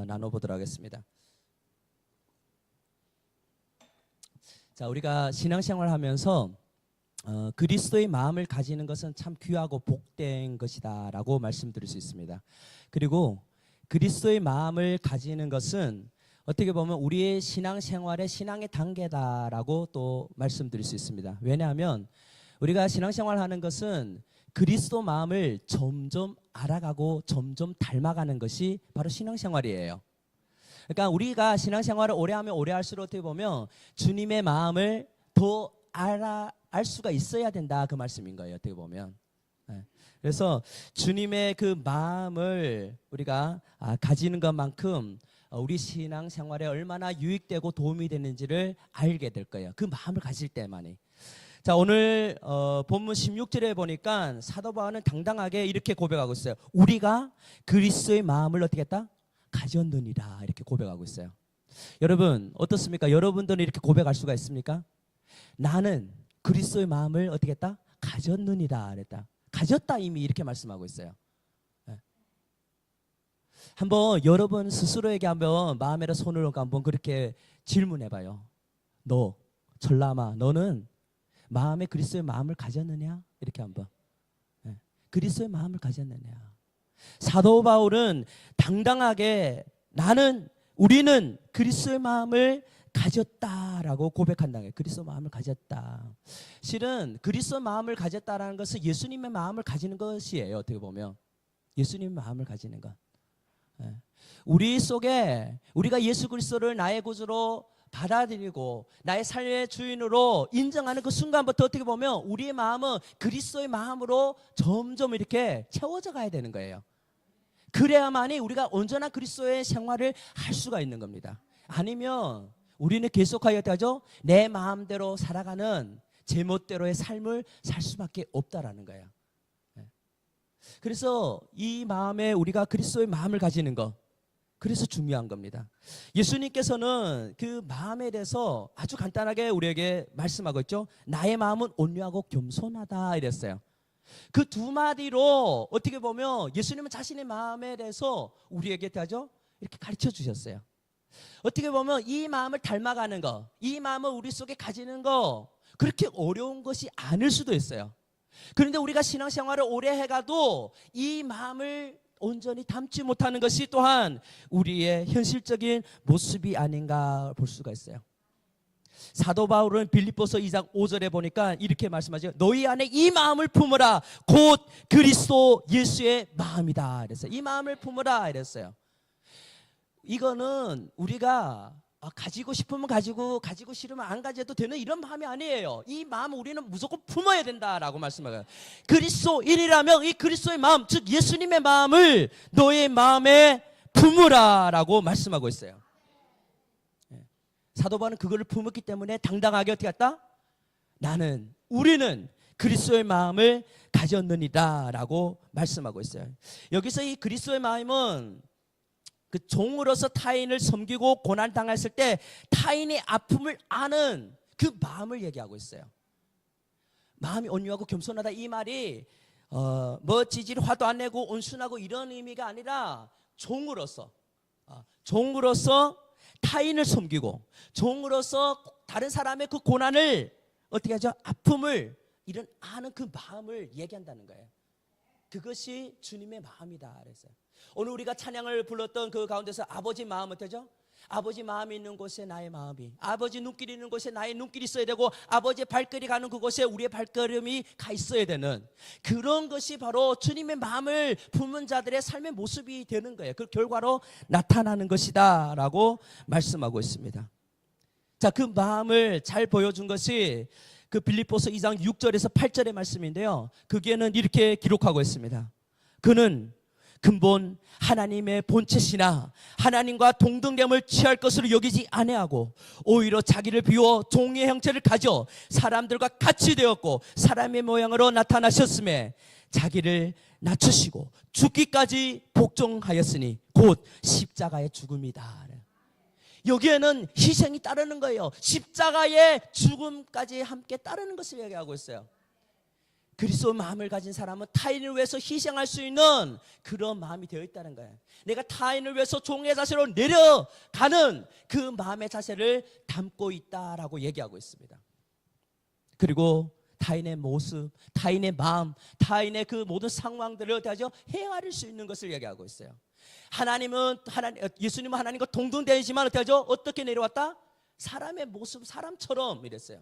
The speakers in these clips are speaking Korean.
나눠보도록 하겠습니다. 자, 우리가 신앙생활을 하면서 그리스도의 마음을 가지는 것은 참 귀하고 복된 것이다 라고 말씀드릴 수 있습니다. 그리고 그리스도의 마음을 가지는 것은 어떻게 보면 우리의 신앙생활의 신앙의 단계다라고 또 말씀드릴 수 있습니다. 왜냐하면 우리가 신앙생활을 하는 것은 그리스도 마음을 점점 알아가고 점점 닮아가는 것이 바로 신앙생활이에요. 그러니까 우리가 신앙생활을 오래 하면 오래 할수록 어떻게 보면 주님의 마음을 더 알 수가 있어야 된다, 그 말씀인 거예요. 어떻게 보면. 그래서 주님의 그 마음을 우리가 가지는 것만큼 우리 신앙생활에 얼마나 유익되고 도움이 되는지를 알게 될 거예요. 그 마음을 가질 때만이. 자, 오늘 본문 16절에 보니까 사도 바울은 당당하게 이렇게 고백하고 있어요. 우리가 그리스도의 마음을 어떻게 했다? 가졌느니라, 이렇게 고백하고 있어요. 여러분 어떻습니까? 여러분들은 이렇게 고백할 수가 있습니까? 나는 그리스도의 마음을 어떻게 했다? 가졌느니라 그랬다. 가졌다, 이미 이렇게 말씀하고 있어요. 한번 여러분 스스로에게 한번 마음에다 손을 얹고 한번 그렇게 질문해봐요. 너 전람아, 너는 마음에 그리스도의 마음을 가졌느냐? 이렇게 한번. 그리스도의 마음을 가졌느냐? 사도 바울은 당당하게 우리는 그리스도의 마음을 가졌다라고 고백한다. 그리스도 마음을 가졌다. 실은 그리스도 마음을 가졌다라는 것은 예수님의 마음을 가지는 것이에요. 어떻게 보면 예수님의 마음을 가지는 것. 우리 속에 우리가 예수 그리스도를 나의 구주로 받아들이고 나의 삶의 주인으로 인정하는 그 순간부터 어떻게 보면 우리의 마음은 그리스도의 마음으로 점점 이렇게 채워져 가야 되는 거예요. 그래야만이 우리가 온전한 그리스도의 생활을 할 수가 있는 겁니다. 아니면 우리는 계속하여 하죠, 내 마음대로 살아가는 제멋대로의 삶을 살 수밖에 없다라는 거예요. 그래서 이 마음에 우리가 그리스도의 마음을 가지는 것, 그래서 중요한 겁니다. 예수님께서는 그 마음에 대해서 아주 간단하게 우리에게 말씀하고 있죠. 나의 마음은 온유하고 겸손하다 이랬어요. 그 두 마디로 어떻게 보면 예수님은 자신의 마음에 대해서 우리에게 하죠, 이렇게 가르쳐 주셨어요. 어떻게 보면 이 마음을 닮아가는 거, 이 마음을 우리 속에 가지는 거 그렇게 어려운 것이 아닐 수도 있어요. 그런데 우리가 신앙생활을 오래 해가도 이 마음을 온전히 담지 못하는 것이 또한 우리의 현실적인 모습이 아닌가 볼 수가 있어요. 사도 바울은 빌립보서 2장 5절에 보니까 이렇게 말씀하죠. 너희 안에 이 마음을 품으라, 곧 그리스도 예수의 마음이다 이랬어요. 이 마음을 품으라 이랬어요. 이거는 우리가 가지고 싶으면 가지고 싫으면 안 가져도 되는 이런 마음이 아니에요. 이 마음을 우리는 무조건 품어야 된다라고 말씀하고요. 그리스도인이라면 이 그리스도의 마음, 즉 예수님의 마음을 너의 마음에 품으라라고 말씀하고 있어요. 사도 바울은 그거를 품었기 때문에 당당하게 어떻게 했다? 우리는 그리스도의 마음을 가졌느니라라고 말씀하고 있어요. 여기서 이 그리스도의 마음은 그 종으로서 타인을 섬기고 고난당했을 때 타인의 아픔을 아는 그 마음을 얘기하고 있어요. 마음이 온유하고 겸손하다, 이 말이 멋지지 화도 안 내고 온순하고 이런 의미가 아니라 종으로서 타인을 섬기고 종으로서 다른 사람의 그 고난을 어떻게 하죠? 아픔을 이런 아는 그 마음을 얘기한다는 거예요. 그것이 주님의 마음이다 그랬어요. 오늘 우리가 찬양을 불렀던 그 가운데서 아버지 마음 어때죠? 아버지 마음이 있는 곳에 나의 마음이, 아버지 눈길이 있는 곳에 나의 눈길이 있어야 되고, 아버지의 발걸이 가는 그곳에 우리의 발걸음이 가 있어야 되는 그런 것이 바로 주님의 마음을 품은 자들의 삶의 모습이 되는 거예요. 그 결과로 나타나는 것이다 라고 말씀하고 있습니다. 자, 그 마음을 잘 보여준 것이 그 빌립보서 2장 6절에서 8절의 말씀인데요. 거기에는 이렇게 기록하고 있습니다. 그는 근본 하나님의 본체시나 하나님과 동등됨을 취할 것으로 여기지 아니하고 오히려 자기를 비워 종의 형체를 가져 사람들과 같이 되었고 사람의 모양으로 나타나셨음에 자기를 낮추시고 죽기까지 복종하였으니 곧 십자가의 죽음이다. 여기에는 희생이 따르는 거예요. 십자가의 죽음까지 함께 따르는 것을 얘기하고 있어요. 그리스도의 마음을 가진 사람은 타인을 위해서 희생할 수 있는 그런 마음이 되어 있다는 거예요. 내가 타인을 위해서 종의 자세로 내려가는 그 마음의 자세를 담고 있다라고 얘기하고 있습니다. 그리고 타인의 모습, 타인의 마음, 타인의 그 모든 상황들을 어떻게 하죠? 헤아릴 수 있는 것을 얘기하고 있어요. 예수님은 하나님과 동등되지만 어떻게 하죠? 어떻게 내려왔다? 사람의 모습, 사람처럼 이랬어요.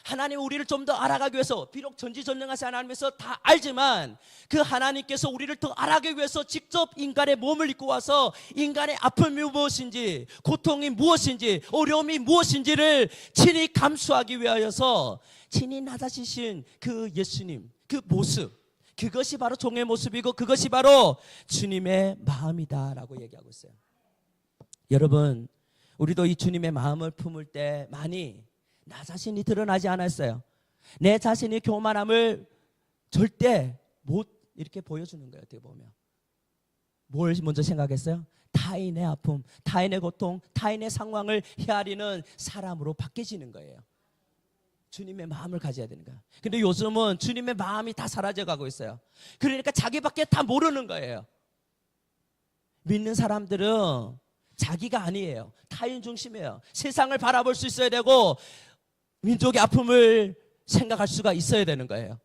하나님 우리를 좀 더 알아가기 위해서, 비록 전지전능하신 하나님께서 다 알지만 그 하나님께서 우리를 더 알아가기 위해서 직접 인간의 몸을 입고 와서 인간의 아픔이 무엇인지, 고통이 무엇인지, 어려움이 무엇인지를 친히 감수하기 위하여서 친히 나다지신 그 예수님, 그 모습, 그것이 바로 종의 모습이고 그것이 바로 주님의 마음이다라고 얘기하고 있어요. 여러분, 우리도 이 주님의 마음을 품을 때 많이 나 자신이 드러나지 않았어요. 내 자신이 교만함을 절대 못 이렇게 보여주는 거예요. 어떻게 보면 뭘 먼저 생각했어요? 타인의 아픔, 타인의 고통, 타인의 상황을 헤아리는 사람으로 바뀌어지는 거예요. 주님의 마음을 가져야 되는 거예요. 근데 요즘은 주님의 마음이 다 사라져가고 있어요. 그러니까 자기밖에 다 모르는 거예요. 믿는 사람들은 자기가 아니에요. 타인 중심이에요. 세상을 바라볼 수 있어야 되고 민족의 아픔을 생각할 수가 있어야 되는 거예요.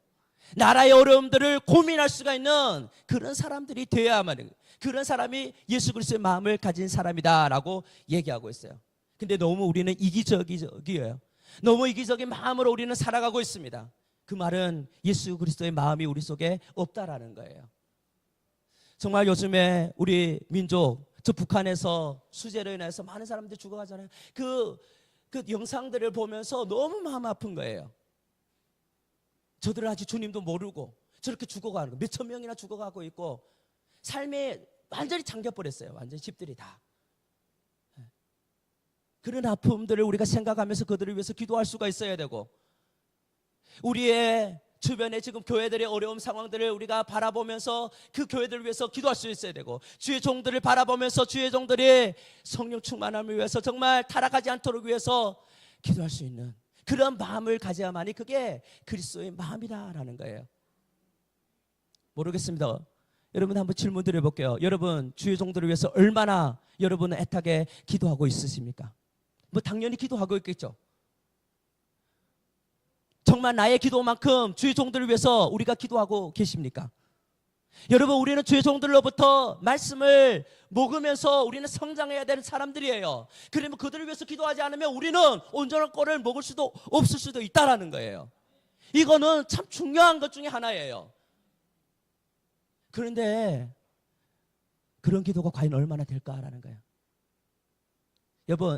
나라의 어려움들을 고민할 수가 있는 그런 사람들이 되어야만, 그런 사람이 예수 그리스도의 마음을 가진 사람이다라고 얘기하고 있어요. 근데 너무 우리는 이기적이에요. 너무 이기적인 마음으로 우리는 살아가고 있습니다. 그 말은 예수 그리스도의 마음이 우리 속에 없다라는 거예요. 정말 요즘에 우리 민족, 저 북한에서 수재로 인해서 많은 사람들이 죽어가잖아요. 그 영상들을 보면서 너무 마음 아픈 거예요. 저들은 아직 주님도 모르고 저렇게 죽어가는 거, 몇천 명이나 죽어가고 있고 삶에 완전히 잠겨버렸어요. 완전히 집들이 다. 그런 아픔들을 우리가 생각하면서 그들을 위해서 기도할 수가 있어야 되고, 우리의 주변에 지금 교회들의 어려운 상황들을 우리가 바라보면서 그 교회들을 위해서 기도할 수 있어야 되고, 주의 종들을 바라보면서 주의 종들이 성령 충만함을 위해서 정말 타락하지 않도록 위해서 기도할 수 있는 그런 마음을 가져야만이 그게 그리스도의 마음이다라는 거예요. 모르겠습니다. 여러분 한번 질문 드려볼게요. 여러분 주의 종들을 위해서 얼마나 여러분은 애타게 기도하고 있으십니까? 뭐 당연히 기도하고 있겠죠. 정말 나의 기도만큼 주의 종들을 위해서 우리가 기도하고 계십니까? 여러분, 우리는 주의 종들로부터 말씀을 먹으면서 우리는 성장해야 되는 사람들이에요. 그러면 그들을 위해서 기도하지 않으면 우리는 온전한 꼴을 먹을 수도 없을 수도 있다라는 거예요. 이거는 참 중요한 것 중에 하나예요. 그런데 그런 기도가 과연 얼마나 될까라는 거예요.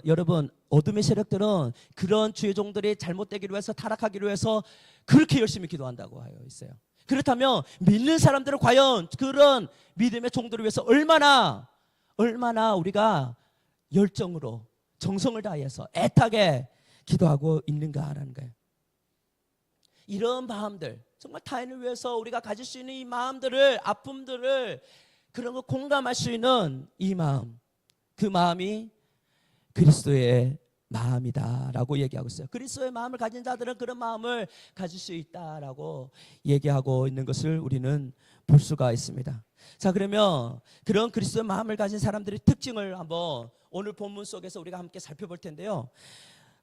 여러분 어둠의 세력들은 그런 주의 종들이 잘못되기로 해서, 타락하기로 해서 그렇게 열심히 기도한다고 하여 있어요. 그렇다면 믿는 사람들은 과연 그런 믿음의 종들을 위해서 얼마나 우리가 열정으로 정성을 다해서 애타게 기도하고 있는가라는 거예요. 이런 마음들, 정말 타인을 위해서 우리가 가질 수 있는 이 마음들을, 아픔들을, 그런 거 공감할 수 있는 이 마음, 그 마음이 그리스도의 마음이다라고 얘기하고 있어요. 그리스도의 마음을 가진 자들은 그런 마음을 가질 수 있다라고 얘기하고 있는 것을 우리는 볼 수가 있습니다. 자, 그러면 그런 그리스도의 마음을 가진 사람들의 특징을 한번 오늘 본문 속에서 우리가 함께 살펴볼 텐데요.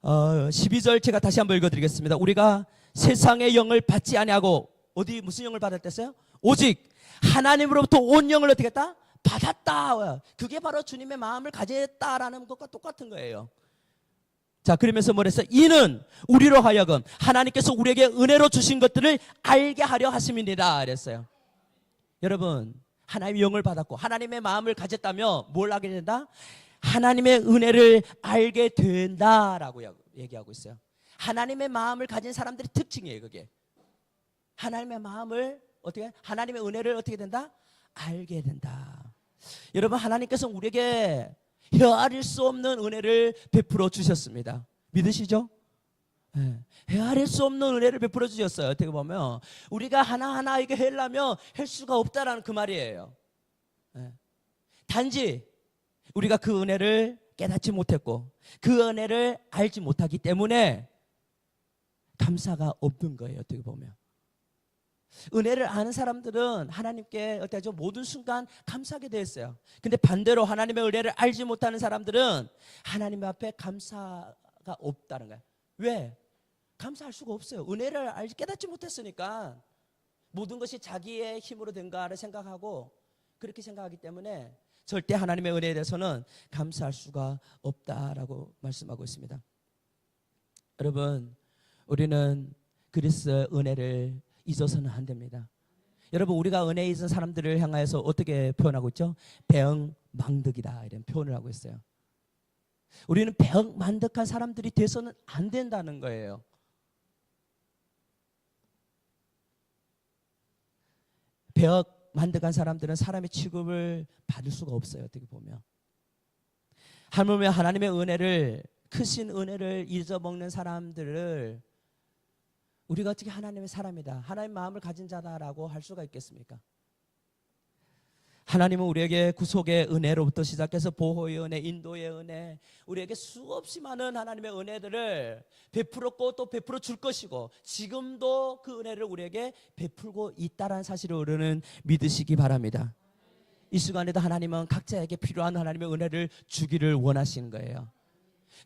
12절 제가 다시 한번 읽어드리겠습니다. 우리가 세상의 영을 받지 아니하고, 어디 무슨 영을 받았댔어요? 오직 하나님으로부터 온 영을 어떻게 했다? 받았다. 그게 바로 주님의 마음을 가졌다라는 것과 똑같은 거예요. 자, 그러면서 뭐랬어요? 이는 우리로 하여금 하나님께서 우리에게 은혜로 주신 것들을 알게 하려 하심이니라 그랬어요. 여러분, 하나님의 영을 받았고 하나님의 마음을 가졌다면 뭘 하게 된다? 하나님의 은혜를 알게 된다라고 얘기하고 있어요. 하나님의 마음을 가진 사람들의 특징이에요. 그게 하나님의 마음을 어떻게, 하나님의 은혜를 어떻게 된다? 알게 된다. 여러분, 하나님께서 우리에게 헤아릴 수 없는 은혜를 베풀어 주셨습니다. 믿으시죠? 네. 헤아릴 수 없는 은혜를 베풀어 주셨어요. 어떻게 보면 우리가 하나하나 이게 하려면 할 수가 없다라는 그 말이에요. 네. 단지 우리가 그 은혜를 깨닫지 못했고 그 은혜를 알지 못하기 때문에 감사가 없는 거예요. 어떻게 보면 은혜를 아는 사람들은 하나님께 어때죠? 모든 순간 감사하게 되어 있어요. 근데 반대로 하나님의 은혜를 알지 못하는 사람들은 하나님 앞에 감사가 없다는 거예요. 왜? 감사할 수가 없어요. 은혜를 깨닫지 못했으니까 모든 것이 자기의 힘으로 된가를 생각하고 그렇게 생각하기 때문에 절대 하나님의 은혜에 대해서는 감사할 수가 없다라고 말씀하고 있습니다. 여러분, 우리는 그리스도의 은혜를 잊어서는 안 됩니다. 여러분, 우리가 은혜에 있는 사람들을 향하여서 어떻게 표현하고 있죠? 배은망덕이다 이런 표현을 하고 있어요. 우리는 배은망덕한 사람들이 돼서는 안 된다는 거예요. 배은망덕한 사람들은 사람의 취급을 받을 수가 없어요. 어떻게 보면 하물며 하나님의 은혜를, 크신 은혜를 잊어먹는 사람들을 우리가 어떻게 하나님의 사람이다, 하나님의 마음을 가진 자다라고 할 수가 있겠습니까? 하나님은 우리에게 구속의 은혜로부터 시작해서 보호의 은혜, 인도의 은혜, 우리에게 수없이 많은 하나님의 은혜들을 베풀었고 또 베풀어 줄 것이고 지금도 그 은혜를 우리에게 베풀고 있다는 사실을 우리는 믿으시기 바랍니다. 이 시간에도 하나님은 각자에게 필요한 하나님의 은혜를 주기를 원하시는 거예요.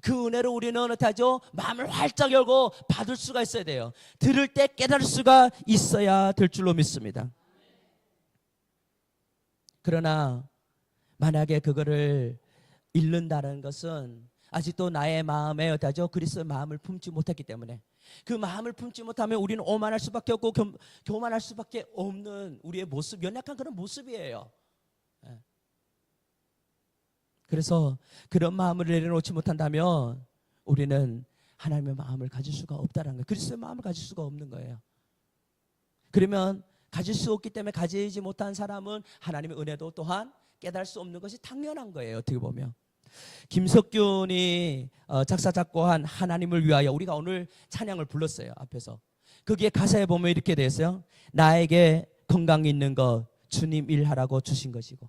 그 은혜를 우리는 어떻게 하죠? 마음을 활짝 열고 받을 수가 있어야 돼요. 들을 때 깨달을 수가 있어야 될 줄로 믿습니다. 그러나 만약에 그거를 잃는다는 것은 아직도 나의 마음에 어떻게 하죠? 그리스도의 마음을 품지 못했기 때문에, 그 마음을 품지 못하면 우리는 오만할 수밖에 없고 교만할 수밖에 없는 우리의 모습, 연약한 그런 모습이에요. 그래서 그런 마음을 내려놓지 못한다면 우리는 하나님의 마음을 가질 수가 없다는 거예요. 그리스도의 마음을 가질 수가 없는 거예요. 그러면 가질 수 없기 때문에 가지지 못한 사람은 하나님의 은혜도 또한 깨달을 수 없는 것이 당연한 거예요. 어떻게 보면 김석균이 작사 작곡한 하나님을 위하여, 우리가 오늘 찬양을 불렀어요. 앞에서 거기에 가사에 보면 이렇게 되어 있어요. 나에게 건강 있는 것 주님 일하라고 주신 것이고,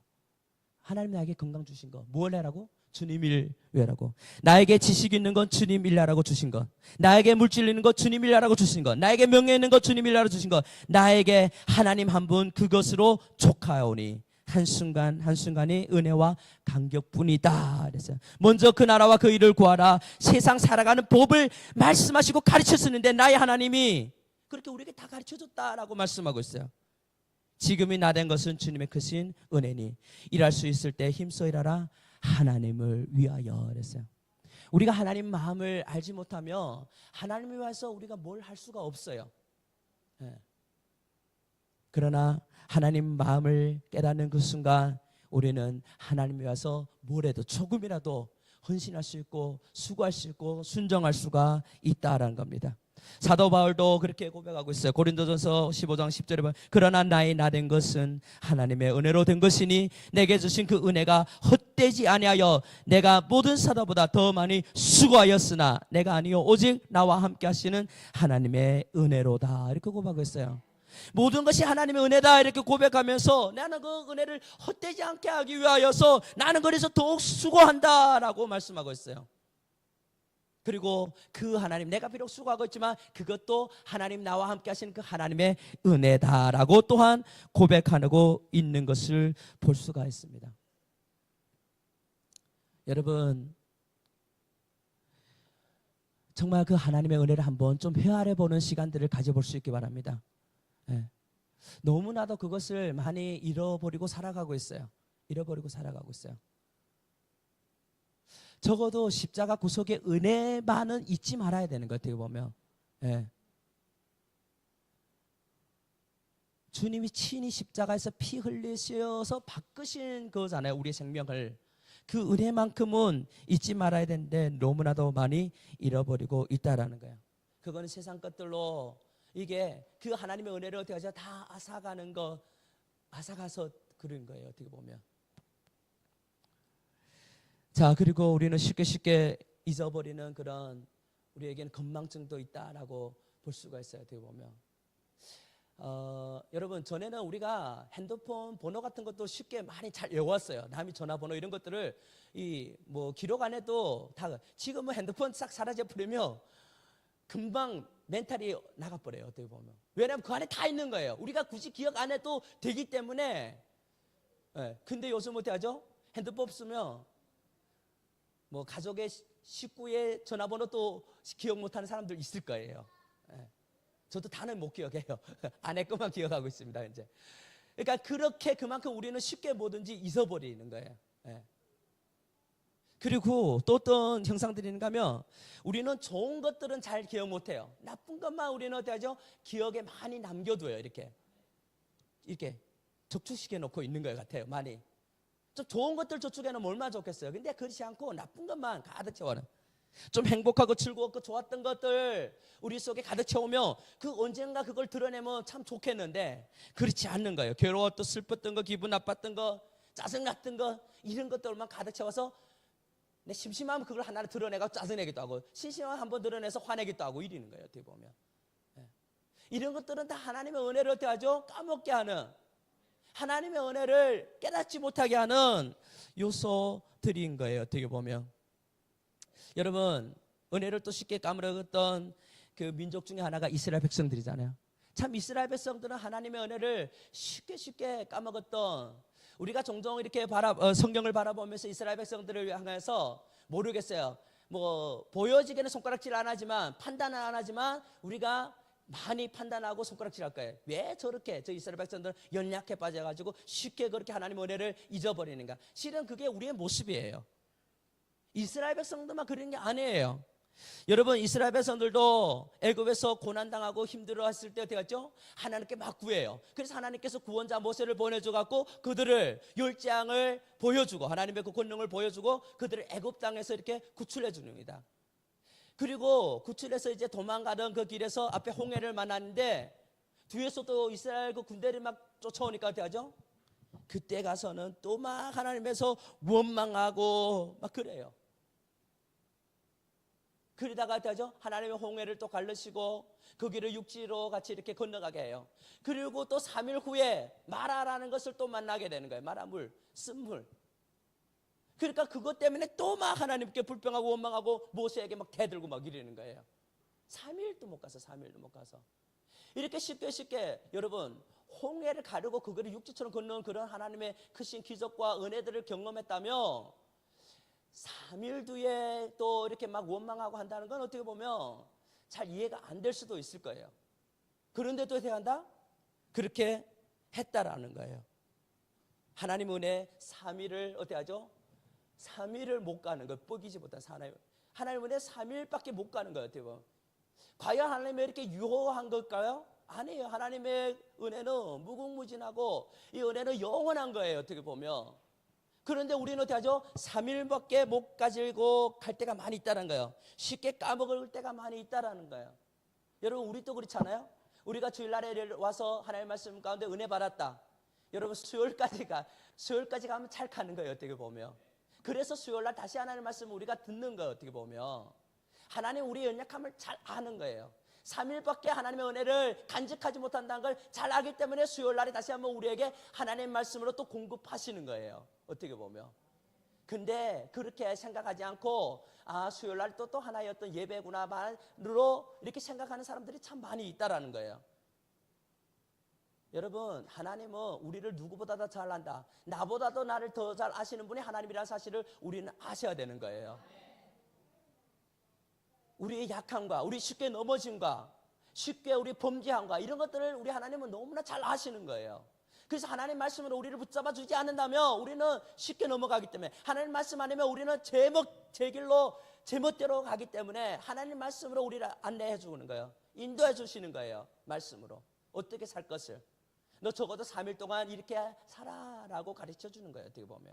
하나님 나에게 건강 주신 것 뭘 하라고? 주님 일 왜라고. 나에게 지식 있는 건 주님 일하라고 주신 것, 나에게 물질 있는 것 주님 일하라고 주신 것, 나에게 명예 있는 것 주님 일하라고 주신 것, 나에게 하나님 한 분 그것으로 족하오니 한순간 한순간이 은혜와 간격뿐이다 그랬어요. 먼저 그 나라와 그 일을 구하라. 세상 살아가는 법을 말씀하시고 가르쳤었는데 나의 하나님이 그렇게 우리에게 다 가르쳐줬다라고 말씀하고 있어요. 지금이 나 된 것은 주님의 크신 은혜니 일할 수 있을 때 힘써 일하라. 하나님을 위하여 그랬어요. 우리가 하나님 마음을 알지 못하면 하나님을 위해서 우리가 뭘 할 수가 없어요. 그러나 하나님 마음을 깨닫는 그 순간 우리는 하나님을 위해서 뭘 해도 조금이라도 헌신할 수 있고 수고할 수 있고 순종할 수가 있다라는 겁니다. 사도 바울도 그렇게 고백하고 있어요. 고린도전서 15장 10절에 보면 그러나 나의 나 된 것은 하나님의 은혜로 된 것이니 내게 주신 그 은혜가 헛되지 아니하여 내가 모든 사도보다 더 많이 수고하였으나 내가 아니요 오직 나와 함께 하시는 하나님의 은혜로다 이렇게 고백하고 있어요. 모든 것이 하나님의 은혜다 이렇게 고백하면서 나는 그 은혜를 헛되지 않게 하기 위하여서 나는 그래서 더욱 수고한다라고 말씀하고 있어요. 그리고 그 하나님, 내가 비록 수고하고 있지만 그것도 하나님 나와 함께 하시는 그 하나님의 은혜다라고 또한 고백하고 있는 것을 볼 수가 있습니다. 여러분, 정말 그 하나님의 은혜를 한번 좀 헤아려 보는 시간들을 가져볼 수 있기 바랍니다. 너무나도 그것을 많이 잃어버리고 살아가고 있어요. 잃어버리고 살아가고 있어요. 적어도 십자가 구속의 은혜만은 잊지 말아야 되는 것 같아요. 보면 주님이 친히 십자가에서 피 흘리셔서 바꾸신 거잖아요. 우리의 생명을. 그 은혜만큼은 잊지 말아야 되는데 너무나도 많이 잃어버리고 있다라는 거예요. 그거는 세상 것들로 이게 그 하나님의 은혜를 어떻게 하죠? 다 앗아가는 거, 앗아가서 그런 거예요. 어떻게 보면. 자, 그리고 우리는 쉽게 잊어버리는 그런 우리에게는 건망증도 있다라고 볼 수가 있어요. 어떻게 보면 여러분, 전에는 우리가 핸드폰 번호 같은 것도 쉽게 많이 잘 외웠어요. 남이 전화번호 이런 것들을 뭐 기록 안 해도 다. 지금은 핸드폰 싹 사라져 버리면 금방 멘탈이 나가버려요. 어떻게 보면. 왜냐하면 그 안에 다 있는 거예요. 우리가 굳이 기억 안 해도 되기 때문에. 예. 근데 요즘 어떻게 하죠? 핸드폰 쓰면 뭐 가족의 식구의 전화번호 또 기억 못하는 사람들 있을 거예요. 예. 저도 다는 못 기억해요. 아내 것만 기억하고 있습니다. 이제. 그러니까 그렇게 그만큼 우리는 쉽게 뭐든지 잊어버리는 거예요. 예. 그리고 또 어떤 형상들이 있는가 하면 우리는 좋은 것들은 잘 기억 못해요. 나쁜 것만 우리는 어떻게 하죠? 기억에 많이 남겨둬요. 이렇게 저축시켜 놓고 있는 것 같아요. 많이. 좀 좋은 것들 저축해 놓으면 얼마나 좋겠어요. 근데 그렇지 않고 나쁜 것만 가득 채워놔요. 좀 행복하고 즐거웠고 좋았던 것들 우리 속에 가득 채우면 그 언젠가 그걸 드러내면 참 좋겠는데 그렇지 않는 거예요. 괴로웠던 슬펐던 거, 기분 나빴던 거, 짜증났던 거, 이런 것들만 가득 채워서 내 심심하면 그걸 하나를 드러내고 짜증내기도 하고, 심심하면 한번 드러내서 화내기도 하고 이러는 거예요. 어떻게 보면. 예. 이런 것들은 다 하나님의 은혜를 어떻게 하죠? 까먹게 하는, 하나님의 은혜를 깨닫지 못하게 하는 요소들인 거예요. 어떻게 보면. 여러분, 은혜를 또 쉽게 까먹었던 그 민족 중에 하나가 이스라엘 백성들이잖아요. 참 이스라엘 백성들은 하나님의 은혜를 쉽게 까먹었던, 우리가 종종 이렇게 성경을 바라보면서 이스라엘 백성들을 향해서 모르겠어요. 뭐 보여지게는 손가락질 안 하지만, 판단은 안 하지만 우리가 많이 판단하고 손가락질 할 거예요. 왜 저렇게 저 이스라엘 백성들은 연약해 빠져가지고 쉽게 그렇게 하나님의 은혜를 잊어버리는가. 실은 그게 우리의 모습이에요. 이스라엘 백성들만 그런 게 아니에요. 여러분, 이스라엘 백성들도 애굽에서 고난당하고 힘들어했을 때 어떻게 했죠? 하나님께 막 구해요. 그래서 하나님께서 구원자 모세를 보내줘갖고 그들을 율장을 보여주고, 하나님의 그 권능을 보여주고 그들을 애굽 땅에서 이렇게 구출해 줍니다. 그리고 구출해서 이제 도망가던 그 길에서 앞에 홍해를 만났는데 뒤에서도 이스라엘 그 군대를 막 쫓아오니까 어떻게 하죠? 그때 가서는 또 막 하나님에서 원망하고 막 그래요. 그러다가 어떻게 하죠? 하나님의 홍해를 또 갈르시고 그 길을 육지로 같이 이렇게 건너가게 해요. 그리고 또 3일 후에 마라라는 것을 또 만나게 되는 거예요. 마라물, 쓴물. 그러니까 그것 때문에 또 막 하나님께 불평하고 원망하고 모세에게 막 대들고 막 이러는 거예요. 3일도 못 가서, 3일도 못 가서. 이렇게 쉽게 여러분, 홍해를 가르고 그거를 육지처럼 건너는 그런 하나님의 크신 기적과 은혜들을 경험했다며 3일 뒤에 또 이렇게 막 원망하고 한다는 건 어떻게 보면 잘 이해가 안 될 수도 있을 거예요. 그런데도 어떻게 한다? 그렇게 했다라는 거예요. 하나님 은혜 3일을 어떻게 하죠? 3일을 못 가는 거예요. 뻐기지 못한 하나님 은혜 3일밖에 못 가는 거예요. 어떻게 보면. 과연 하나님이 이렇게 유효한 걸까요? 아니에요. 하나님의 은혜는 무궁무진하고 이 은혜는 영원한 거예요. 어떻게 보면. 그런데 우리는 어떻게 하죠? 3일밖에 못 가지고 갈 때가 많이 있다는 거예요. 쉽게 까먹을 때가 많이 있다는 거예요. 여러분, 우리도 그렇잖아요. 우리가 주일날에 와서 하나님의 말씀 가운데 은혜 받았다. 여러분, 수요일까지 가면 잘 가는 거예요. 어떻게 보면. 그래서 수요일날 다시 하나님의 말씀을 우리가 듣는 거예요. 어떻게 보면. 하나님 우리의 연약함을 잘 아는 거예요. 3일밖에 하나님의 은혜를 간직하지 못한다는 걸 잘 알기 때문에 수요일날에 다시 한번 우리에게 하나님의 말씀으로 또 공급하시는 거예요. 어떻게 보면. 근데 그렇게 생각하지 않고 수요일날 또 하나의 어떤 예배구나 말로 이렇게 생각하는 사람들이 참 많이 있다라는 거예요. 여러분, 하나님은 우리를 누구보다 더 잘 안다. 나보다도 나를 더 잘 아시는 분이 하나님이라는 사실을 우리는 아셔야 되는 거예요. 우리의 약함과 우리 쉽게 넘어짐과 쉽게 우리 범죄함과 이런 것들을 우리 하나님은 너무나 잘 아시는 거예요. 그래서 하나님 말씀으로 우리를 붙잡아 주지 않는다면 우리는 쉽게 넘어가기 때문에, 하나님 말씀 아니면 우리는 제 길로 제멋대로 가기 때문에 하나님 말씀으로 우리를 안내해 주는 거예요. 인도해 주시는 거예요. 말씀으로 어떻게 살 것을. 너 적어도 3일 동안 이렇게 살아라고 가르쳐 주는 거예요. 어떻게 보면.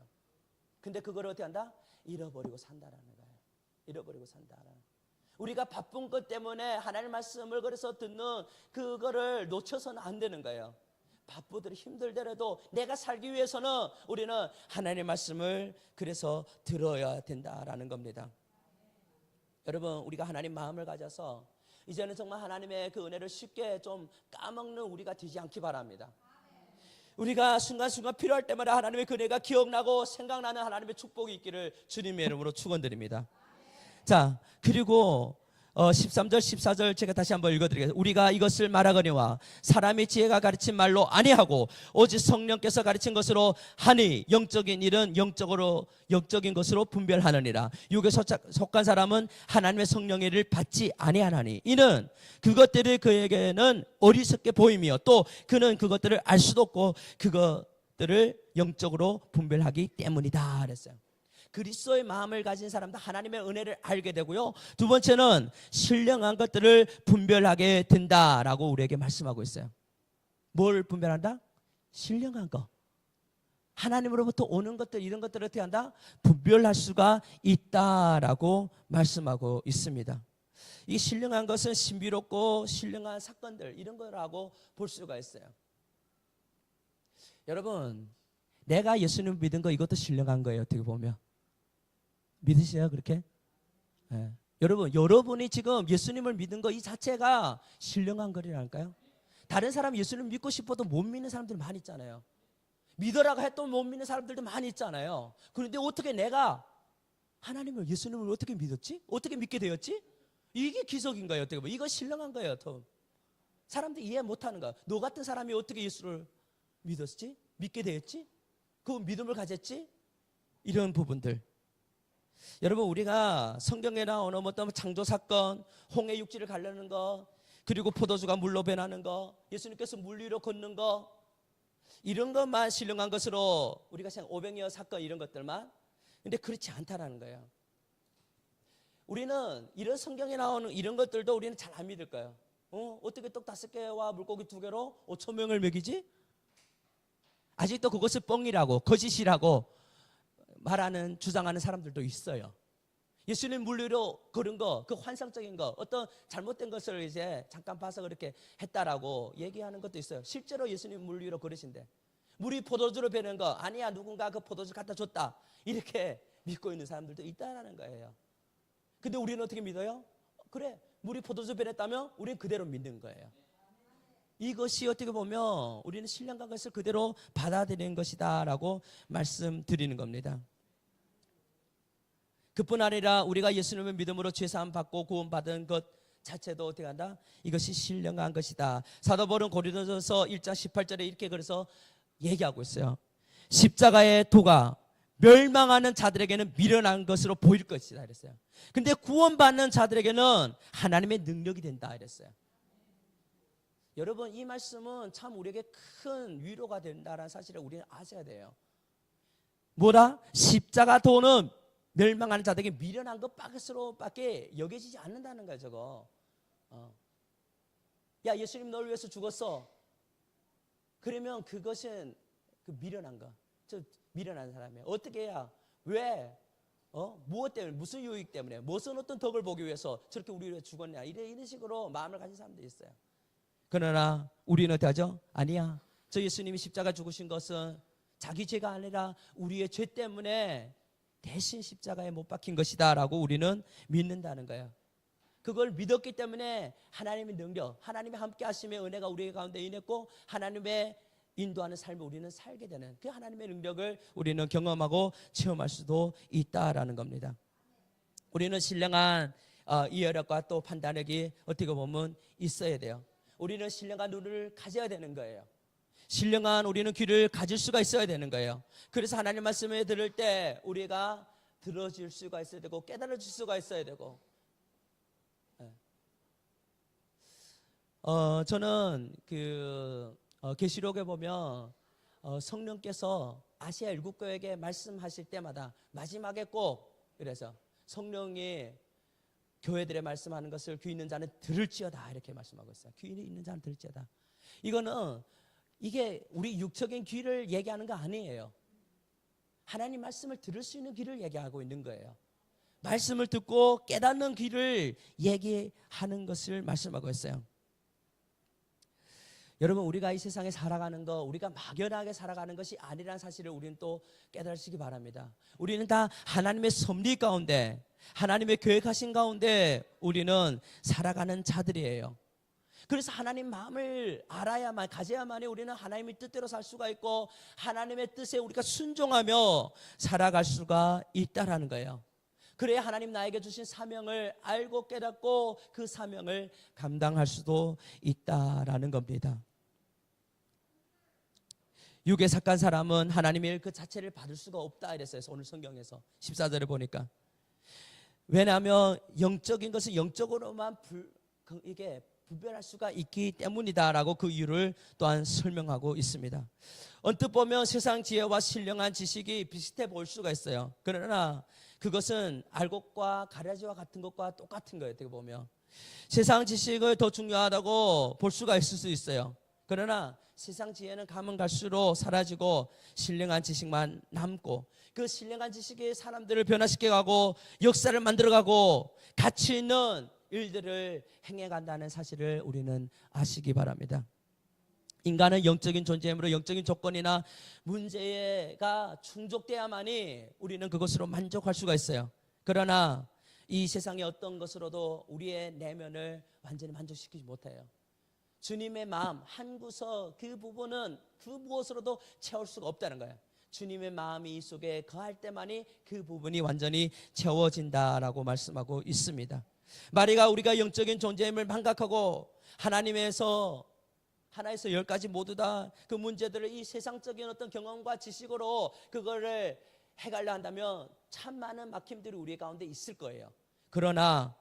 근데 그걸 어떻게 한다? 잃어버리고 산다라는 거예요. 잃어버리고 산다라는. 우리가 바쁜 것 때문에 하나님 말씀을 그래서 듣는 그거를 놓쳐서는 안 되는 거예요. 바쁘더라도 힘들더라도 내가 살기 위해서는 우리는 하나님의 말씀을 그래서 들어야 된다라는 겁니다. 여러분, 우리가 하나님 마음을 가져서 이제는 정말 하나님의 그 은혜를 쉽게 좀 까먹는 우리가 되지 않기 바랍니다. 우리가 순간순간 필요할 때마다 하나님의 그 은혜가 기억나고 생각나는 하나님의 축복이 있기를 주님의 이름으로 축원드립니다. 자, 그리고 13절 14절 제가 다시 한번 읽어드리겠습니다. 우리가 이것을 말하거니와 사람의 지혜가 가르친 말로 아니하고 오직 성령께서 가르친 것으로 하니 영적인 일은 영적인 것으로 분별하느니라. 육에 속한 사람은 하나님의 성령의 일을 받지 아니하나니 이는 그것들이 그에게는 어리석게 보이며 또 그는 그것들을 알 수도 없고 그것들을 영적으로 분별하기 때문이다 그랬어요. 그리스도의 마음을 가진 사람도 하나님의 은혜를 알게 되고요. 두 번째는 신령한 것들을 분별하게 된다라고 우리에게 말씀하고 있어요. 뭘 분별한다? 신령한 것. 하나님으로부터 오는 것들, 이런 것들을 어떻게 한다? 분별할 수가 있다라고 말씀하고 있습니다. 이 신령한 것은 신비롭고 신령한 사건들, 이런 거라고 볼 수가 있어요. 여러분, 내가 예수님을 믿은 거 이것도 신령한 거예요. 어떻게 보면 믿으세요? 그렇게? 네. 여러분이 지금 예수님을 믿은 거 이 자체가 신령한 거리랄까요? 다른 사람 예수님 믿고 싶어도 못 믿는 사람들 많이 있잖아요. 믿어라고 해도 못 믿는 사람들도 많이 있잖아요. 그런데 어떻게 내가 하나님을, 예수님을 어떻게 믿었지? 어떻게 믿게 되었지? 이게 기적인 거예요. 어떻게 보면 이거 신령한 거예요. 더 사람들이 이해 못하는 거야. 너 같은 사람이 어떻게 예수를 믿었지? 믿게 되었지? 그 믿음을 가졌지? 이런 부분들. 여러분, 우리가 성경에 나오는 어떤 창조 사건, 홍해 육지를 가르는 거, 그리고 포도주가 물로 변하는 거, 예수님께서 물 위로 걷는 거, 이런 것만 신령한 것으로 우리가 생각, 오병이어 사건 이런 것들만. 근데 그렇지 않다라는 거예요. 우리는 이런 성경에 나오는 이런 것들도 우리는 잘 안 믿을 거예요. 어떻게 떡 5개와 물고기 2개로 5,000명을 먹이지? 아직도 그것을 뻥이라고, 거짓이라고 말하는, 주장하는 사람들도 있어요. 예수님 물 위로 걸은 거, 그 환상적인 거, 어떤 잘못된 것을 이제 잠깐 봐서 그렇게 했다라고 얘기하는 것도 있어요. 실제로 예수님 물 위로 걸으신데, 물이 포도주로 변한 거, 아니야, 누군가 그 포도주 갖다 줬다, 이렇게 믿고 있는 사람들도 있다라는 거예요. 근데 우리는 어떻게 믿어요? 그래, 물이 포도주 변했다면 우리는 그대로 믿는 거예요. 이것이 어떻게 보면 우리는 신령한 것을 그대로 받아들이는 것이다 라고 말씀드리는 겁니다. 그뿐 아니라 우리가 예수님의 믿음으로 죄사함 받고 구원받은 것 자체도 어떻게 한다? 이것이 신령한 것이다. 사도 바울은 고린도전서 1장 18절에 이렇게 그래서 얘기하고 있어요. 십자가의 도가 멸망하는 자들에게는 미련한 것으로 보일 것이다 이랬어요. 근데 구원받는 자들에게는 하나님의 능력이 된다 이랬어요. 여러분, 이 말씀은 참 우리에게 큰 위로가 된다는 사실을 우리는 아셔야 돼요. 뭐라? 십자가 도는 멸망하는 자들에게 미련한 것밖에 여겨지지 않는다는 거예요. 저거. 야, 예수님 너를 위해서 죽었어. 그러면 그것은 그 미련한 거. 저 미련한 사람이에요. 어떻게 해야? 왜? 무엇 때문에? 무슨 유익 때문에? 무슨 어떤 덕을 보기 위해서 저렇게 우리 위해 죽었냐? 이런 식으로 마음을 가진 사람들이 있어요. 그러나 우리는 어떻게 하죠? 아니야. 저 예수님이 십자가 죽으신 것은 자기 죄가 아니라 우리의 죄 때문에 대신 십자가에 못 박힌 것이다 라고 우리는 믿는다는 거예요. 그걸 믿었기 때문에 하나님의 능력, 하나님의 함께 하심의 은혜가 우리 가운데 임했고 하나님의 인도하는 삶을 우리는 살게 되는 그 하나님의 능력을 우리는 경험하고 체험할 수도 있다라는 겁니다. 우리는 신령한 이해력과 또 판단력이 어떻게 보면 있어야 돼요. 우리는 신령한 눈을 가져야 되는 거예요. 신령한 우리는 귀를 가질 수가 있어야 되는 거예요. 그래서 하나님 말씀을 들을 때 우리가 들어줄 수가 있어야 되고 깨달아줄 수가 있어야 되고. 저는 계시록에 보면 성령께서 아시아 7교회에게 말씀하실 때마다 마지막에 꼭 그래서 성령이 교회들의 말씀하는 것을 귀 있는 자는 들을지어다 이렇게 말씀하고 있어요. 귀 있는 자는 들을지어다. 이게 우리 육적인 귀를 얘기하는 거 아니에요. 하나님 말씀을 들을 수 있는 귀를 얘기하고 있는 거예요. 말씀을 듣고 깨닫는 귀를 얘기하는 것을 말씀하고 있어요. 여러분, 우리가 이 세상에 살아가는 거, 우리가 막연하게 살아가는 것이 아니라는 사실을 우리는 또 깨달으시기 바랍니다. 우리는 다 하나님의 섭리 가운데, 하나님의 계획하신 가운데 우리는 살아가는 자들이에요. 그래서 하나님 마음을 알아야만, 가져야만이 우리는 하나님의 뜻대로 살 수가 있고 하나님의 뜻에 우리가 순종하며 살아갈 수가 있다라는 거예요. 그래야 하나님 나에게 주신 사명을 알고 깨닫고 그 사명을 감당할 수도 있다라는 겁니다. 육에 sak한 사람은 하나님의 일 그 자체를 받을 수가 없다 이랬어요. 오늘 성경에서 14절에 보니까. 왜냐하면 영적인 것은 영적으로만 이게 분별할 수가 있기 때문이다라고 그 이유를 또한 설명하고 있습니다. 언뜻 보면 세상 지혜와 신령한 지식이 비슷해 보일 수가 있어요. 그러나 그것은 알곡과 가라지와 같은 것과 똑같은 거예요. 어떻게 보면 세상 지식을 더 중요하다고 볼 수가 있을 수 있어요. 그러나 세상 지혜는 가면 갈수록 사라지고 신령한 지식만 남고, 그 신령한 지식이 사람들을 변화시켜가고 역사를 만들어가고 가치 있는 일들을 행해간다는 사실을 우리는 아시기 바랍니다. 인간은 영적인 존재이므로 영적인 조건이나 문제가 충족돼야만이 우리는 그것으로 만족할 수가 있어요. 그러나 이 세상의 어떤 것으로도 우리의 내면을 완전히 만족시키지 못해요. 주님의 마음 한 구석 그 부분은 그 무엇으로도 채울 수가 없다는 거예요. 주님의 마음이 이 속에 거할 때만이 그 부분이 완전히 채워진다라고 말씀하고 있습니다. 마리가 우리가 영적인 존재임을 망각하고 하나에서 10가지 모두 다 그 문제들을 이 세상적인 어떤 경험과 지식으로 그거를 해가려 한다면 참 많은 막힘들이 우리 가운데 있을 거예요. 그러나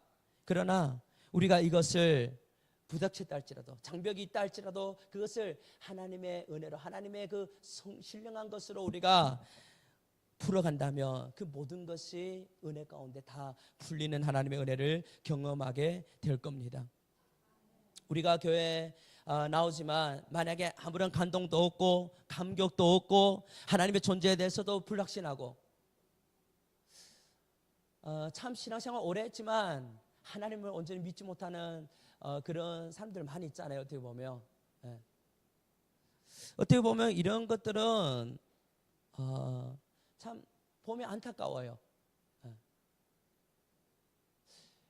우리가 이것을 부닥쳤다 할지라도, 장벽이 있다 할지라도 그것을 하나님의 은혜로, 하나님의 그 신령한 것으로 우리가 풀어간다면 그 모든 것이 은혜 가운데 다 풀리는 하나님의 은혜를 경험하게 될 겁니다. 우리가 교회에 나오지만 만약에 아무런 감동도 없고 감격도 없고 하나님의 존재에 대해서도 불확신하고 참 신앙생활 오래 했지만 하나님을 온전히 믿지 못하는 그런 사람들 많이 있잖아요. 어떻게 보면 어떻게 보면 이런 것들은 참 보면 안타까워요.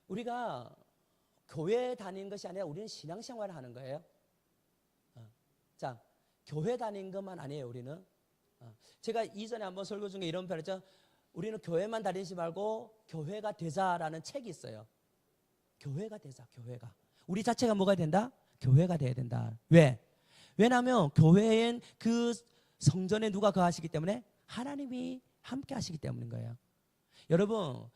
우리가 교회 다니는 것이 아니라 우리는 신앙생활을 하는 거예요. 자, 교회 다니는 것만 아니에요. 우리는 제가 이전에 한번 설교 중에 이런 표현했죠. 우리는 교회만 다니지 말고 교회가 되자라는 책이 있어요. 교회가 되자. 교회가 우리 자체가 뭐가 된다? 교회가 돼야 된다. 왜? 왜냐하면 교회엔 그 성전에 누가 거하시기 때문에 하나님이 함께 하시기 때문인 거예요. 여러분,